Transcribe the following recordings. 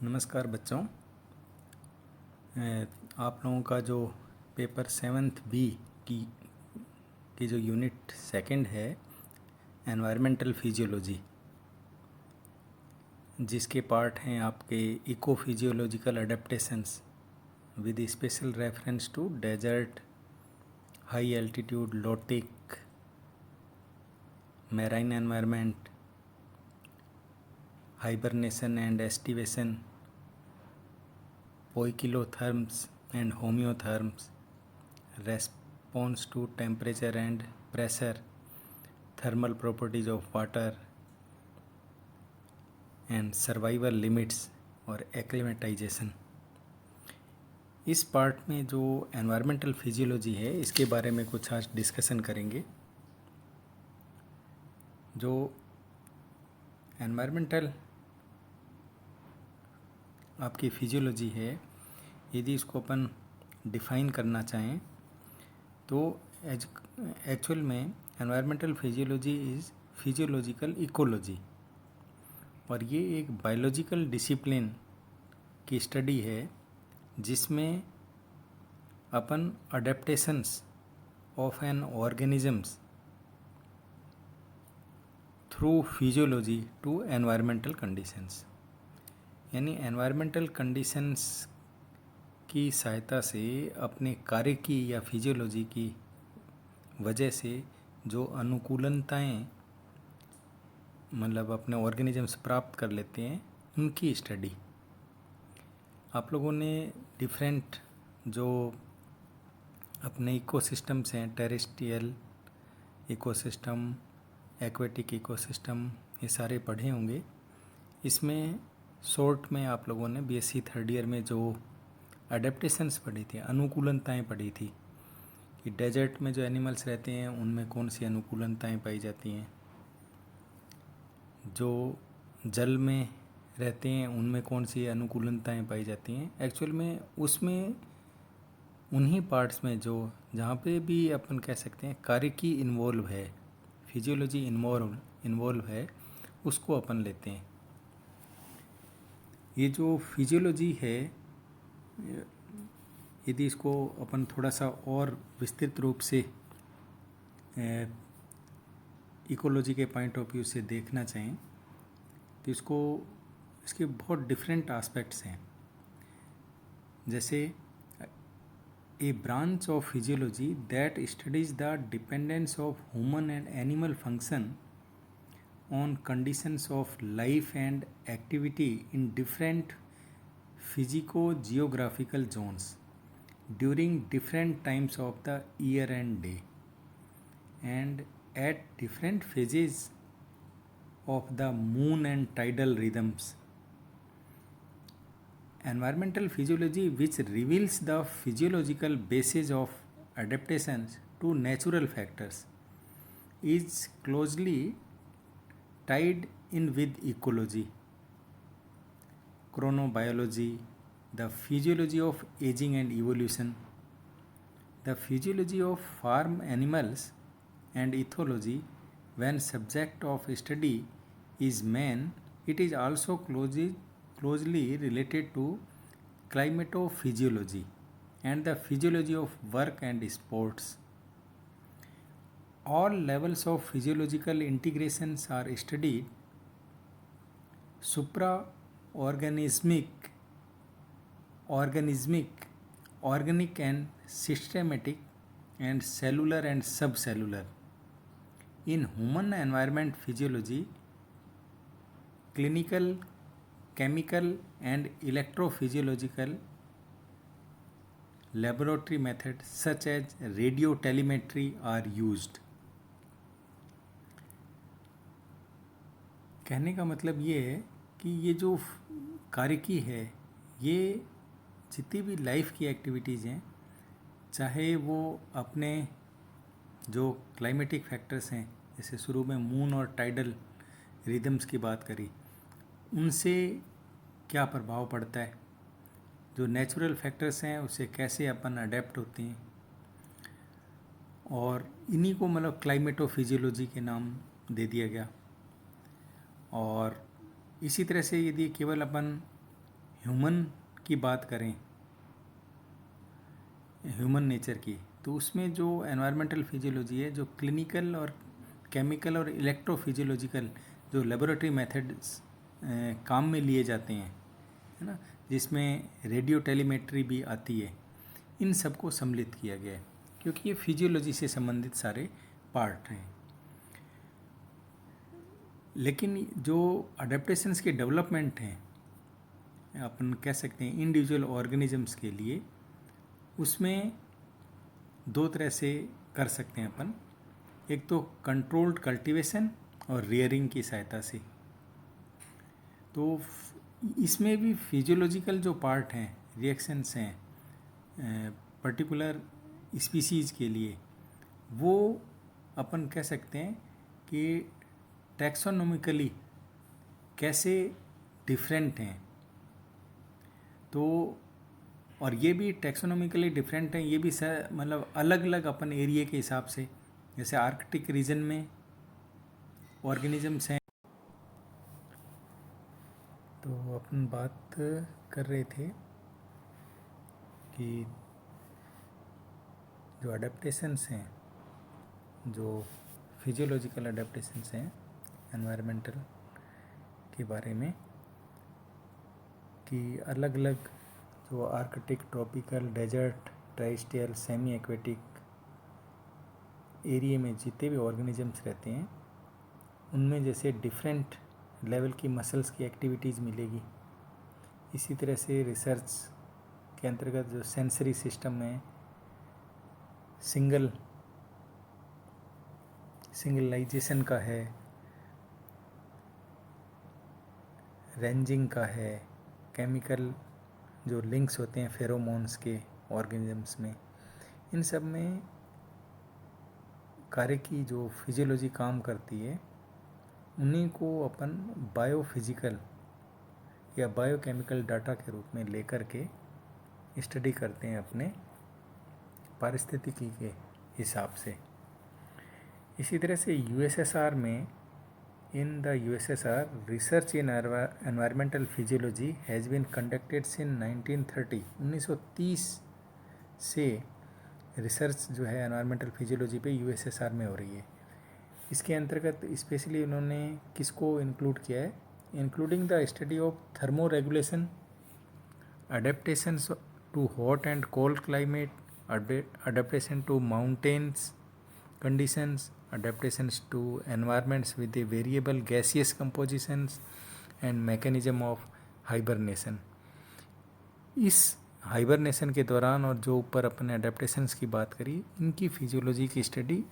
नमस्कार बच्चों। आप लोगों का जो पेपर 7th बी की जो यूनिट सेकंड है एनवायरमेंटल फिजियोलॉजी, जिसके पार्ट हैं आपके eco physiological adaptations with special reference to desert, high altitude, lotic, marine environment, hibernation and aestivation, poikilotherms and homeotherms, response to temperature and pressure, thermal properties of water and survival limits और acclimatization। इस part में जो environmental physiology है इसके बारे में कुछ आज डिस्कशन करेंगे। जो एनवायरमेंटल आपकी फिजियोलॉजी है, यदि इसको अपन डिफ़ाइन करना चाहें तो एक्चुअल में environmental physiology is physiological ecology, और ये एक बायोलॉजिकल डिसिप्लिन की स्टडी है जिसमें अपन adaptations of an organisms through physiology to environmental conditions, यानी एनवायरमेंटल कंडीशंस की सहायता से अपने कार्य की या फिजियोलॉजी की वजह से जो अनुकूलनताएं मतलब अपने ऑर्गेनिजम्स प्राप्त कर लेते हैं उनकी स्टडी। आप लोगों ने डिफरेंट जो अपने इकोसिस्टम्स हैं, टेरेस्ट्रियल इकोसिस्टम, एक्वेटिक इकोसिस्टम, ये सारे पढ़े होंगे। इसमें शॉर्ट में आप लोगों ने बीएससी थर्ड ईयर में जो अडेप्टेशंस पढ़ी थी, अनुकूलनताएं पढ़ी थी कि डेजर्ट में जो एनिमल्स रहते हैं उनमें कौन सी अनुकूलनताएं पाई जाती हैं, जो जल में रहते हैं उनमें कौन सी अनुकूलनताएं पाई जाती हैं। एक्चुअल में उसमें उन्हीं पार्ट्स में जो जहाँ पे भी अपन कह सकते हैं कार्य की इन्वॉल्व है, फिजियोलॉजी इन्वॉल्व है, उसको अपन लेते हैं। ये जो फिजियोलॉजी है, यदि इसको अपन थोड़ा सा और विस्तृत रूप से इकोलॉजी के पॉइंट ऑफ व्यू से देखना चाहें तो इसके बहुत डिफरेंट एस्पेक्ट्स हैं। जैसे a branch of physiology that studies the dependence of human and animal function on conditions of life and activity in different physico-geographical zones during different times of the year and day and at different phases of the moon and tidal rhythms. Environmental physiology, which reveals the physiological basis of adaptations to natural factors, is closely tied in with ecology, chronobiology, the physiology of aging and evolution, the physiology of farm animals, and ethology. When subject of study is man, it is also closely related to climatophysiology and the physiology of work and sports. All levels of physiological integrations are studied: supra-organismic, organic and systematic, and cellular and subcellular. In human environment physiology, clinical, chemical and electrophysiological laboratory methods such as radiotelemetry are used. कहने का मतलब ये है कि ये जो कार्यकी है, ये जितनी भी लाइफ की एक्टिविटीज़ हैं, चाहे वो अपने जो क्लाइमेटिक फैक्टर्स हैं, जैसे शुरू में मून और टाइडल रिदम्स की बात करी, उनसे क्या प्रभाव पड़ता है, जो नेचुरल फैक्टर्स हैं उससे कैसे अपन अडेप्ट होते हैं, और इन्हीं को मतलब क्लाइमेटोफिजियोलॉजी के नाम दे दिया गया। और इसी तरह से यदि केवल अपन ह्यूमन की बात करें, ह्यूमन नेचर की, तो उसमें जो एनवायरमेंटल फिजियोलॉजी है, जो क्लिनिकल और केमिकल और इलेक्ट्रोफिजियोलॉजिकल जो लेबोरेटरी मेथड्स काम में लिए जाते हैं, है ना, जिसमें रेडियो टेलीमेट्री भी आती है, इन सबको सम्मिलित किया गया है क्योंकि ये फिजियोलॉजी से संबंधित सारे पार्ट हैं। लेकिन जो अडेप्टेशंस के डेवलपमेंट हैं, अपन कह सकते हैं इंडिविजुअल ऑर्गेनिजम्स के लिए, उसमें दो तरह से कर सकते हैं अपन। एक तो कंट्रोल्ड कल्टीवेशन और रियरिंग की सहायता से। तो इसमें भी फिजियोलॉजिकल जो पार्ट हैं, रिएक्शंस हैं पर्टिकुलर स्पीसीज़ के लिए, वो अपन कह सकते हैं कि टैक्सोनॉमिकली कैसे डिफरेंट हैं। तो और ये भी टैक्सोनॉमिकली डिफरेंट हैं, ये भी मतलब अलग अलग अपन एरिया के हिसाब से, जैसे आर्कटिक रीजन में ऑर्गेनिजम्स हैं। तो अपन बात कर रहे थे कि जो अडेप्टेशंस हैं, जो फिजियोलॉजिकल अडेप्टेशंस हैं एनवायरमेंटल के बारे में, कि अलग अलग जो arctic, tropical, desert, terrestrial, semi aquatic area में जितने भी ऑर्गेनिजम्स रहते हैं, उनमें जैसे डिफरेंट लेवल की मसल्स की एक्टिविटीज़ मिलेगी। इसी तरह से रिसर्च के अंतर्गत जो सेंसरी सिस्टम में सिंगलाइजेशन का है, रेंजिंग का है, केमिकल जो लिंक्स होते हैं फेरोमोन्स के ऑर्गेनिजम्स में, इन सब में कार्य की जो फिजियोलॉजी काम करती है, उन्हीं को अपन बायोफिजिकल या बायोकेमिकल डाटा के रूप में लेकर के स्टडी करते हैं अपने पारिस्थितिकी के हिसाब से। इसी तरह से यूएसएसआर में, in the USSR research in environmental physiology has been conducted since 1930। 1930 से रिसर्च जो है एनवायरमेंटल फिजियोलॉजी पे यूएसएसआर में हो रही है। इसके अंतर्गत स्पेशली उन्होंने किसको इंक्लूड किया है? Including the study of thermoregulation, adaptations to hot and cold climate, adaptation to mountains conditions, adaptations to environments with the variable gaseous compositions and mechanism of hibernation। इस हाइबरनेशन के दौरान और जो ऊपर अपने अडेप्टेशंस की बात करी, इनकी फिजियोलॉजी की स्टडी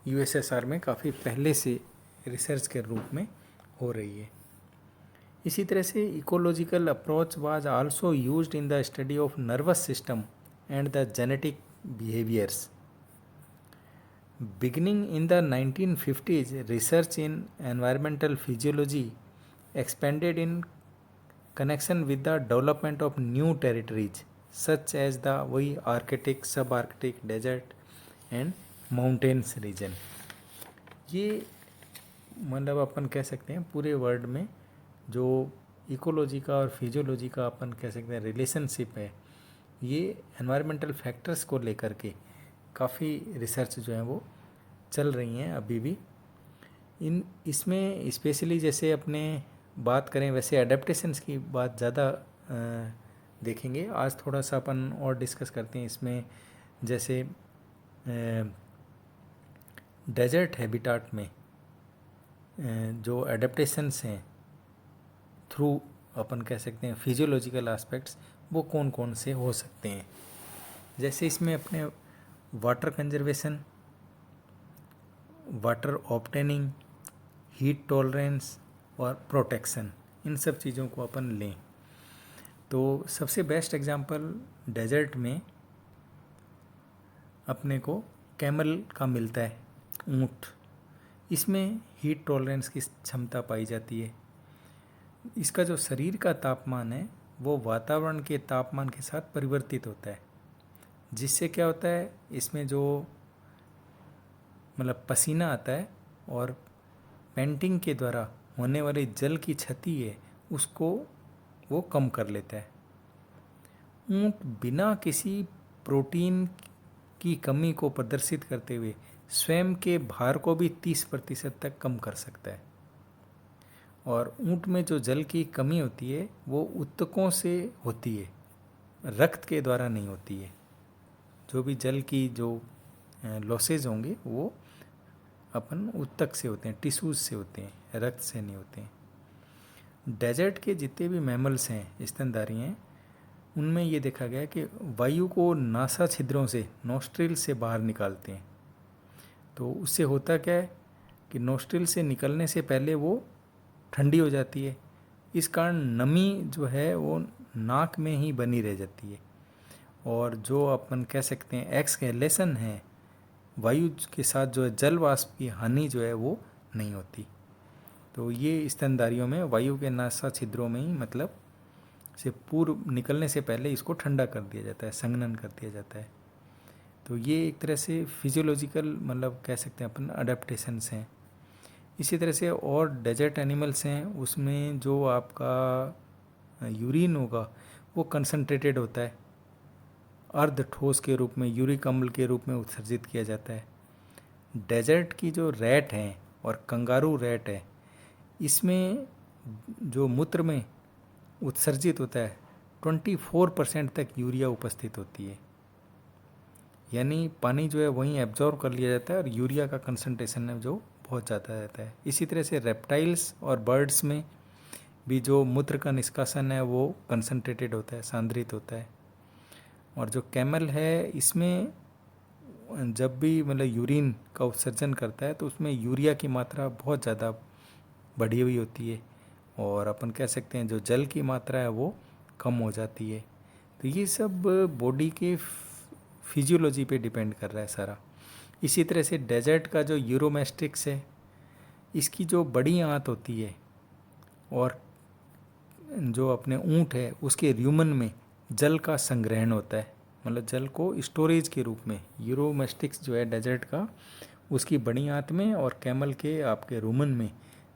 यूएसएसआर में काफ़ी पहले से रिसर्च के रूप में हो रही है। इसी तरह से ecological approach was also used in the study of nervous system and the genetic behaviors। Beginning in the 1950s, research in environmental physiology expanded in connection with the development of new territories such as the Arctic, subarctic, desert and mountains region। ये मतलब अपन कह सकते हैं पूरे world में जो ecology का और फिजियोलॉजी का अपन कह सकते हैं रिलेशनशिप है, ये एनवायरमेंटल फैक्टर्स को लेकर के काफ़ी रिसर्च जो है वो चल रही हैं अभी भी। इसमें स्पेशली जैसे अपने बात करें, वैसे अडेप्टेशंस की बात ज़्यादा देखेंगे। आज थोड़ा सा अपन और डिस्कस करते हैं इसमें। जैसे डेजर्ट हैबिटाट में जो अडेप्टेशंस हैं थ्रू अपन कह सकते हैं फिजियोलॉजिकल एस्पेक्ट्स, वो कौन कौन से हो सकते हैं। जैसे इसमें अपने water conservation, water obtaining, heat tolerance और प्रोटेक्शन, इन सब चीज़ों को अपन लें तो सबसे बेस्ट एग्जांपल डेजर्ट में अपने को कैमल का मिलता है, ऊँट। इसमें हीट टॉलरेंस की क्षमता पाई जाती है। इसका जो शरीर का तापमान है वो वातावरण के तापमान के साथ परिवर्तित होता है, जिससे क्या होता है, इसमें जो मतलब पसीना आता है और पेंटिंग के द्वारा होने वाली जल की क्षति है, उसको वो कम कर लेता है। ऊँट बिना किसी प्रोटीन की कमी को प्रदर्शित करते हुए स्वयं के भार को भी 30% तक कम कर सकता है। और ऊँट में जो जल की कमी होती है वो ऊतकों से होती है, रक्त के द्वारा नहीं होती है। जो भी जल की जो लॉसेज होंगे वो अपन ऊतक से होते हैं, टिश्यूज से होते हैं, रक्त से नहीं होते हैं। डेजर्ट के जितने भी मैमल्स हैं, स्तनधारी हैं, उनमें ये देखा गया कि वायु को नासा छिद्रों से, नोस्ट्रिल से बाहर निकालते हैं। तो उससे होता क्या है कि नोस्ट्रिल से निकलने से पहले वो ठंडी हो जाती है। इस कारण नमी जो है वो नाक में ही बनी रह जाती है, और जो अपन कह सकते हैं एक्सहेलेशन है, वायु के साथ जो है जल वाष्प की हानि जो है वो नहीं होती। तो ये स्तनधारियों में वायु के नासा छिद्रों में ही मतलब से पूर्व निकलने से पहले इसको ठंडा कर दिया जाता है, संघनन कर दिया जाता है। तो ये एक तरह से फिजियोलॉजिकल मतलब कह सकते हैं अपन अडेप्टेशंस हैं। इसी तरह से और डेजर्ट एनिमल्स हैं, उसमें जो आपका यूरिन होगा वो कंसंट्रेटेड होता है, अर्ध ठोस के रूप में, यूरिक अम्ल के रूप में उत्सर्जित किया जाता है। डेजर्ट की जो रैट हैं और कंगारू रैट है, इसमें जो मूत्र में उत्सर्जित होता है 24% तक यूरिया उपस्थित होती है। यानी पानी जो है वहीं एब्जॉर्ब कर लिया जाता है और यूरिया का कंसंट्रेशन है जो बहुत ज़्यादा रहता है। इसी तरह से रेप्टाइल्स और बर्ड्स में भी जो मूत्र का निष्कासन है वो कंसंट्रेटेड होता है, सांद्रित होता है। और जो कैमल है, इसमें जब भी मतलब यूरिन का उत्सर्जन करता है तो उसमें यूरिया की मात्रा बहुत ज़्यादा बढ़ी हुई होती है, और अपन कह सकते हैं जो जल की मात्रा है वो कम हो जाती है। तो ये सब बॉडी के फिजियोलॉजी पे डिपेंड कर रहा है सारा। इसी तरह से डेजर्ट का जो यूरोमेस्ट्रिक्स है, इसकी जो बड़ी आंत होती है और जो अपने ऊँट है उसके र्यूमन में जल का संग्रहण होता है, मतलब जल को स्टोरेज के रूप में। यूरोमेस्टिक्स जो है डेजर्ट का, उसकी बड़ी आंत में और कैमल के आपके रूमन में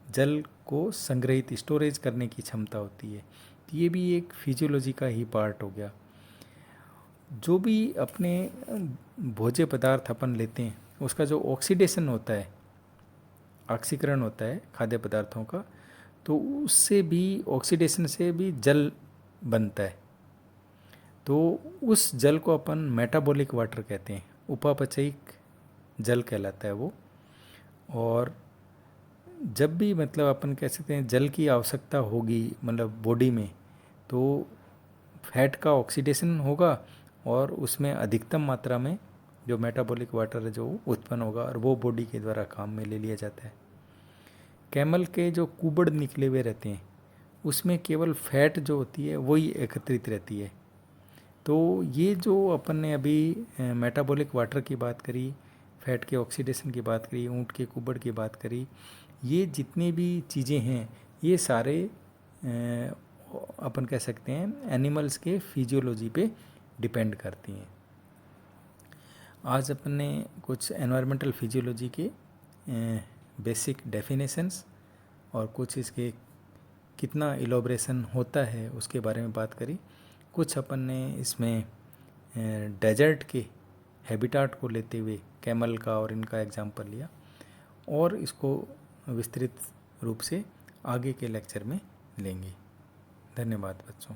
जल को संग्रहित स्टोरेज करने की क्षमता होती है। तो ये भी एक फिजियोलॉजी का ही पार्ट हो गया। जो भी अपने भोज्य पदार्थ अपन लेते हैं उसका जो ऑक्सीडेशन होता है, ऑक्सीकरण होता है खाद्य पदार्थों का, तो उससे भी, ऑक्सीडेशन से भी जल बनता है। तो उस जल को अपन मेटाबॉलिक वाटर कहते हैं, उपापचयिक जल कहलाता है वो। और जब भी मतलब अपन कह सकते हैं जल की आवश्यकता होगी मतलब बॉडी में, तो फैट का ऑक्सीडेशन होगा और उसमें अधिकतम मात्रा में जो मेटाबॉलिक वाटर है जो उत्पन्न होगा, और वो बॉडी के द्वारा काम में ले लिया जाता है। कैमल के जो कुबड़ निकले हुए रहते हैं उसमें केवल फैट जो होती है वही एकत्रित रहती है। तो ये जो अपन ने अभी मेटाबॉलिक वाटर की बात करी, फैट के ऑक्सीडेशन की बात करी, ऊँट के कुबड़ की बात करी, ये जितनी भी चीज़ें हैं ये सारे अपन कह सकते हैं एनिमल्स के फिजियोलॉजी पे डिपेंड करती हैं। आज अपन ने कुछ एनवायरमेंटल फिजियोलॉजी के बेसिक डेफिनेशंस और कुछ इसके कितना इलोब्रेशन होता है उसके बारे में बात करी। कुछ अपन ने इसमें डेजर्ट के हैबिटाट को लेते हुए कैमल का और इनका एग्जाम्पल लिया, और इसको विस्तृत रूप से आगे के लेक्चर में लेंगे। धन्यवाद बच्चों।